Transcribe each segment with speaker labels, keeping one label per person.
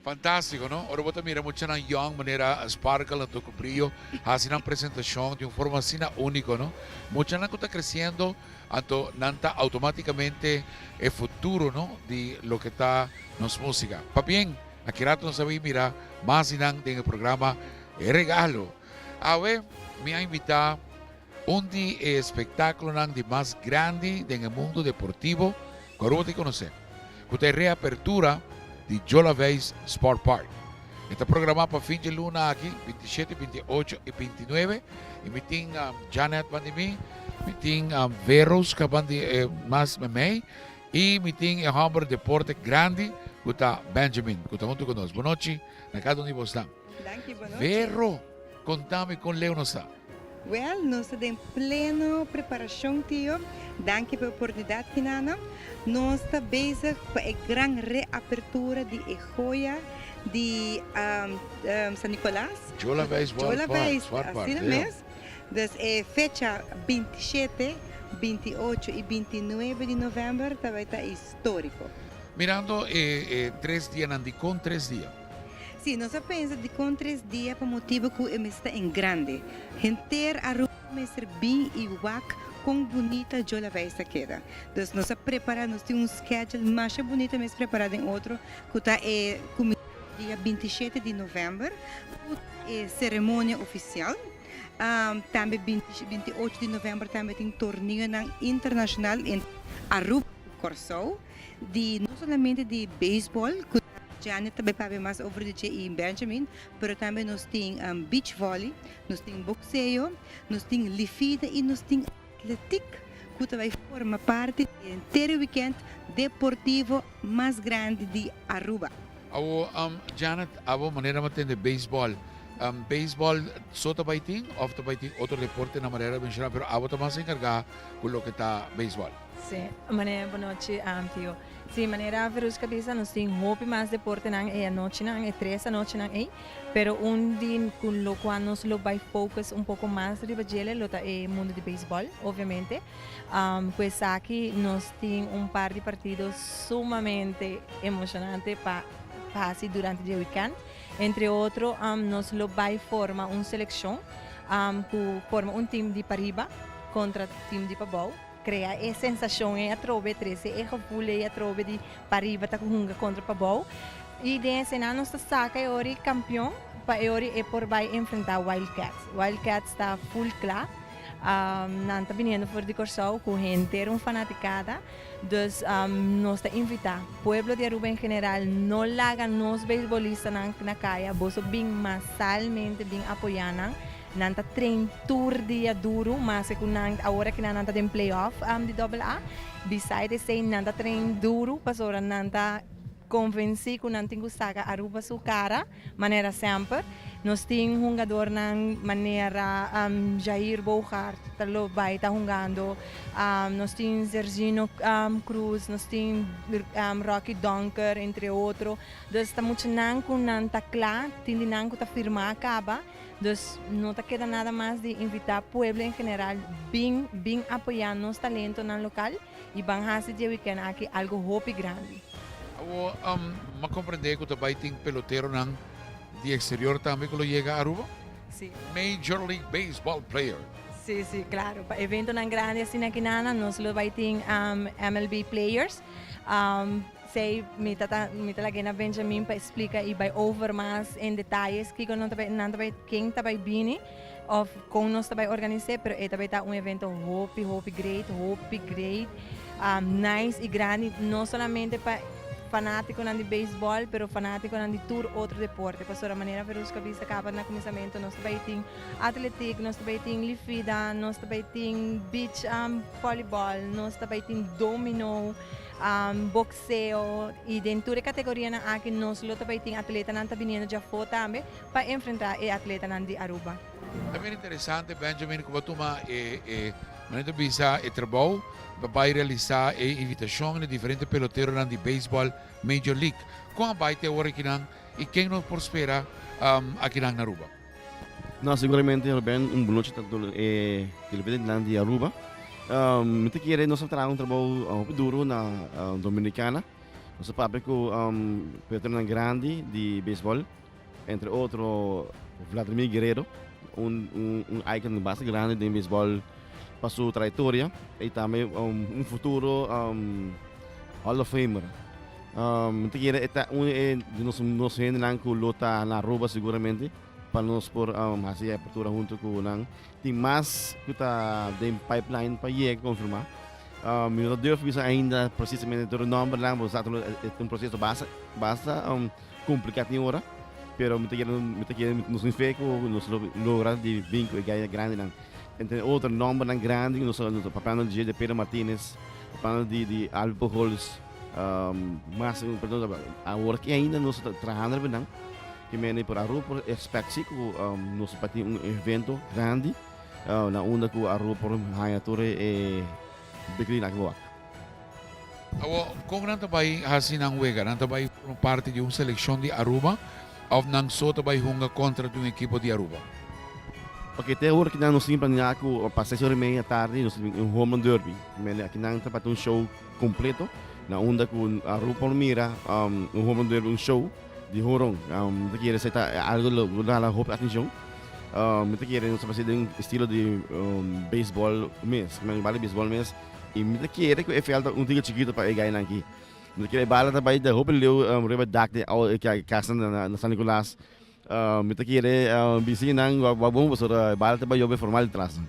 Speaker 1: Fantástico, ¿no? Ahora vos mira mucha na young manera sparkle tu brillo, hacen una presentación de una forma así único, ¿no? Mucha na está creciendo, anto nanta automáticamente el futuro, ¿no? De lo que está nos música. Pa bien, aquí rato nos sabéis mira más en el programa regalo. A ver, me ha invitado un espectáculo de más grande en el mundo deportivo, que te conocer. Que reapertura de Jola Veis Sport Park. Está programado para fin de luna aquí, 27, 28 y 29. Y me tiene Janet Bandimi, me tiene Veros, que van más me y me tiene el Hamburg Deporte Grande, que está Benjamin, que está junto con nosotros. Buenas noches, na cada uno está.
Speaker 2: Danke, boa noite.
Speaker 1: Vero, contame com Leo não está.
Speaker 2: Well, nós estamos em pleno preparação, tio. Danke pela oportunidade, Kinana. Nós estamos bezig com a grande reapertura de Ejoia, de San Nicolás.
Speaker 1: Jola Veis
Speaker 2: Jola Veis,
Speaker 1: Sport Park.
Speaker 2: assim mesmo. Dus fecha 27, 28 e 29 de novembro também está histórico.
Speaker 1: Mirando 3 dias, Nandi, com 3 dias.
Speaker 2: Sim, nós pensamos de com 3 dias por motivo que o está em grande. Gente a rua ser bem e wack com bonita jola vai essa queda. Então nós preparamos, nós temos schedule mais bonito mas preparado em outro que está dia 27 de novembro, cerimônia oficial. Também 28 de novembro também tem torneio internacional em Aruba, Corsou, de não somente de beisebol, Janet também sabe mais over de em Benjamin, mas também nós temos beach volley, nós temos boxeo, nós temos lifida e nós temos atletic, que também forma parte do inteiro weekend deportivo mais grande de Aruba.
Speaker 1: Janet, abo maneira de entender beisebol. Beisebol só também tem, ou também tem outro deporte na maneira de mencionar, mas abo também se encargar com o que está beisebol.
Speaker 3: Sim, maneira boa noite, tio. Sim, maneira verus cabeça nós tem hope mais deporte nang a noite nang e 3 a noite nang pero din com lo qual nós lo vai focus um pouco mais de bagele lo tá mundo de beisebol, obviamente. Pues aqui nós tem par de partidos sumamente emocionante para passar durante o weekend. Entre outros, nós lo vai formar uma seleção que forma time de Pariba contra time de Pabau. Crea a sensação a trove 13 e gevoel a trove de Pariba tá com contra Pabau. E desse ano nós saca ori campeão para ori e por vai enfrentar Wildcats. Wildcats está full claro. Não está vindo por de Corsau com gente fanaticada. Dus nós está invitar pueblo de Aruba em geral não laga nos beisbolistas na caia, boso bem massalmente bem apoiando. Nanta train tour dia duro, mas kung agora que nanta tem playoff de AA, besides say nanta train duro, pasora nanta convenci kung nanting gustaga Aruba su cara, maneira sempre. Nós temos jogador ng maneira Jair Bouchard, talo vai tá jogando. Nós temos Sergino Cruz, nós temos Rocky Donker, entre outros. Dus estamos nang kung nanta kla, tindi nang kuta firma acaba. Dus não te queda nada mais de invitar o pueblo em geral bem apoiando os talentos no local e vão fazer de weekend aqui algo hope grande.
Speaker 1: Ma compreender que também tem pelotero de exterior também que lo llega a Aruba?
Speaker 3: Sim.
Speaker 1: Major League Baseball player.
Speaker 3: Sim, sim, claro. Para evento ng grande assim aqui nós lo vai ter MLB players. Sei, me talaga na Benjamin para explicar e vai over mais em detalhes que não também quem também bini of como nós também organizar, pero também tá evento hope great, nice e grande, não somente para fanático de beisebol, pero fanático de tour outro deporte. Pastor, a maneira verus que vista acaba na começamento, nós também tem atletic, nós também tem lifida, nós também tem beach volleyball, nós também tem domino, boxeo e dentro da categoria na aqui nós lo também tem atleta na tabiniana já foi também para enfrentar o atleta na de Aruba.
Speaker 1: Também interessante, Benjamin, como tu maneira visa e trabalho vai realizar a invitação de diferentes peloteiros de beisebol Major League. Como vai ter hora aqui e quem nos prospera aqui na Aruba?
Speaker 4: No, sicuramente Ben boa noite tanto de Aruba. Muito querer nós trabalhamos um trabalho duro na Dominicana Nosso papi com veterano grande de beisebol, entre outros Vladimir Guerrero, icon bastante grande de beisebol para sua trajetória e também futuro Hall of Famer. Então, nós ainda luta na Aruba seguramente para nós por fazer a abertura junto com o tem mais que está em pipeline para ir confirmar. Eu não devo dizer ainda precisamente o nome lá, mas é um processo bastante complicado em hora, pero nos fez que nós logramos de vínculo grande lá. Entre outro nome grande, nós falando de Pedro Martínez, falando de Alpo Holz, mas agora que ainda nós trabalhando bem, que me por a Aruba expecte que nós vai ter evento grande na onda que a Aruba por Hayature e Bikini Nakwa.
Speaker 1: Kung nantabay hasin ang wega, nantabay parte de uma seleção de Aruba, ou nang so tabay hunga contra de um equipo de Aruba?
Speaker 4: Ok, até agora que nós temos planeado para 6h30 da tarde, nós temos home run derby. Aqui nós temos show completo, na onda com a Aruba Palmira, home run derby, show de horong. Daqui ele está algo lá na roupa atenção. Daqui ele nós fazemos estilo de baseball mês, bala baseball mês. E daqui ele que é feito tiga chiquito para ganhar aqui. Daqui ele bala também da roupa leu reba dak de casa na San Nicolás. Daqui ele bisi nang wabong basura bala também jobe formal de trás.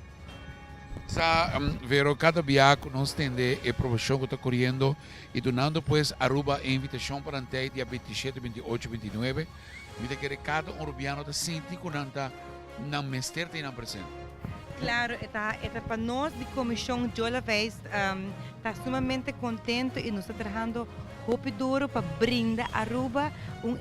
Speaker 1: Sa vero cada biaco nós tende a promoção que está correndo e donando pues Aruba a invitação para até dia 27, 28, 29. Mira que cada urubiano está sentindo que não mester tem na presente.
Speaker 2: Claro, está para nós de Comissão Jola Vez, está sumamente contento e nós estamos trabalhando rápido para brindar a Aruba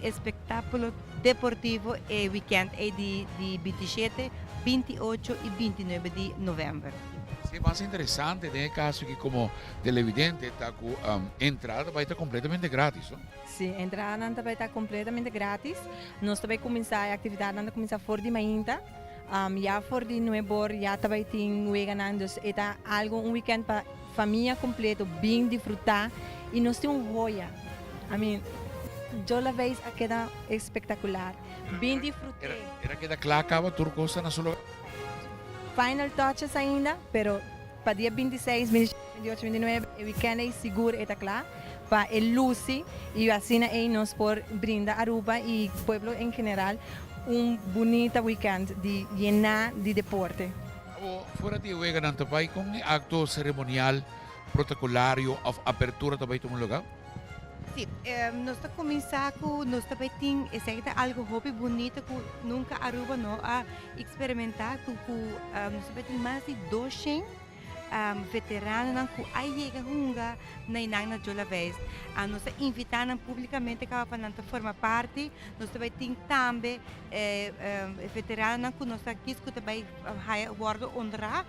Speaker 2: espetáculo deportivo e weekend de 27, 28 e 29 de novembro.
Speaker 1: Sí, más interesante en el caso que como televidente está con entrada vai estar completamente gratis, ¿no?
Speaker 3: Sim, a entrada vai estar completamente grátis. Nós também começar a atividade não começar fora de mainta. Já fora de novembro já também tem weganando, então algo weekend para família completo, bem disfrutar e nós temos joia. I mean, eu la vez a queda espetacular, bem disfrutar.
Speaker 1: Era que da clacava turcosa na sua
Speaker 3: Final touches ainda, pero para dia 26, 28, 29, o weekend é seguro e está claro. Para el Lucy e assim nós por brindar Aruba e o pueblo em geral bonito weekend de llenar de deporte.
Speaker 1: Fuera de juega não também com acto cerimonial, protocolario, of apertura também tem um lugar?
Speaker 2: Sim, nós estamos começando, nós também temos algo hobby bonito que nunca Aruba não a experimentar, que nós também temos mais de 200 veteranos que aí chegam hunga na inang na Jola Vez. Nós invitamos publicamente para formar parte. Nós também temos também veteranos que nós aqui também guardo honrar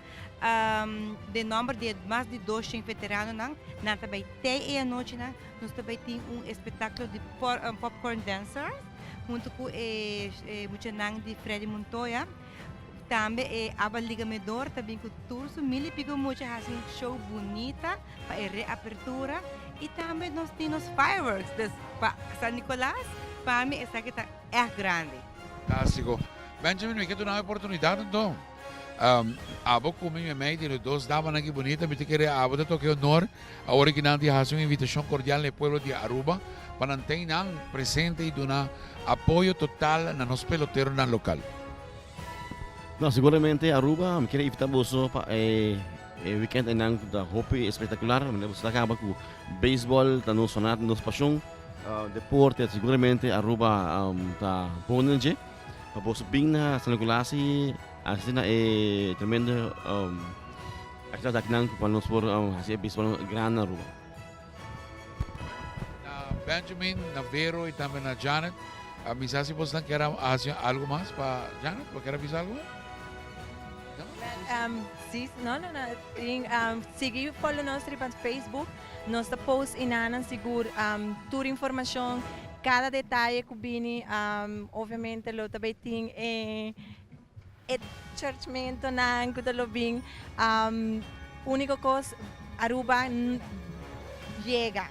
Speaker 2: de número de mais de 200 veteranos nós também tem a noite nós também temos espetáculo de popcorn dancers junto com o de Freddy Montoya. Também é a ligamedor, também com turso, mil pico muito assim show bonita para a reapertura e também nós temos fireworks para San Nicolás, para mim essa aqui é grande.
Speaker 1: Fantástico. Benjamin, me queda uma oportunidade então. Abo como minha mãe de dois damas aqui bonita, me querer abo de toque honor, a original de hacer uma invitação cordial ao povo de Aruba para manter presente e dar apoio total na nos peloteros na local.
Speaker 4: Não, seguramente Aruba, me queria evitar você para weekend enang da hopi espetacular, você acaba com beisebol, tá no sonado, nos paixão, deporte, seguramente Aruba tá bonito, para você bem na San Nicolás e assim é tremendo, aquela da nang para nós por assim beisebol grande na Aruba.
Speaker 1: Na Benjamin, na Vero e também na Janet, misa se você quer algo mais para Janet, quer avisar algo?
Speaker 3: Sim, não. Seguir follow nós no Facebook, nós post inanan seguro toda informação, cada detalhe que vem, obviamente lo também tem churchmento na que lo bem, única coisa Aruba chega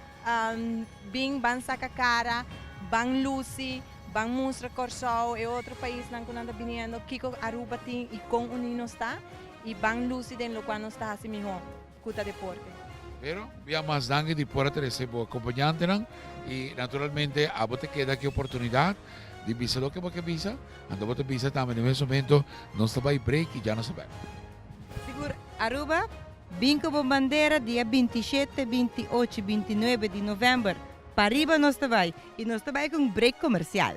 Speaker 3: Bing Ban Sacacara, Ban Lucy, Ban Mustra Corsao e outro país nang kunanda viniendo, Kiko Aruba ting e com unino está, e Ban Lucy den lo qual no está assim mijo, kuta deporte.
Speaker 1: Pero via más dangue di por terese bo acompañante nan y naturalmente a vos te queda que oportunidad de visa lo que vos que visa, ando vos te visa también en ese momento no se va a break y ya no se va.
Speaker 2: Seguro, Aruba, Binco Bombandeira, dia 27, 28 e 29 de novembro. Para arriba nós vai. E nós vai com um break comercial.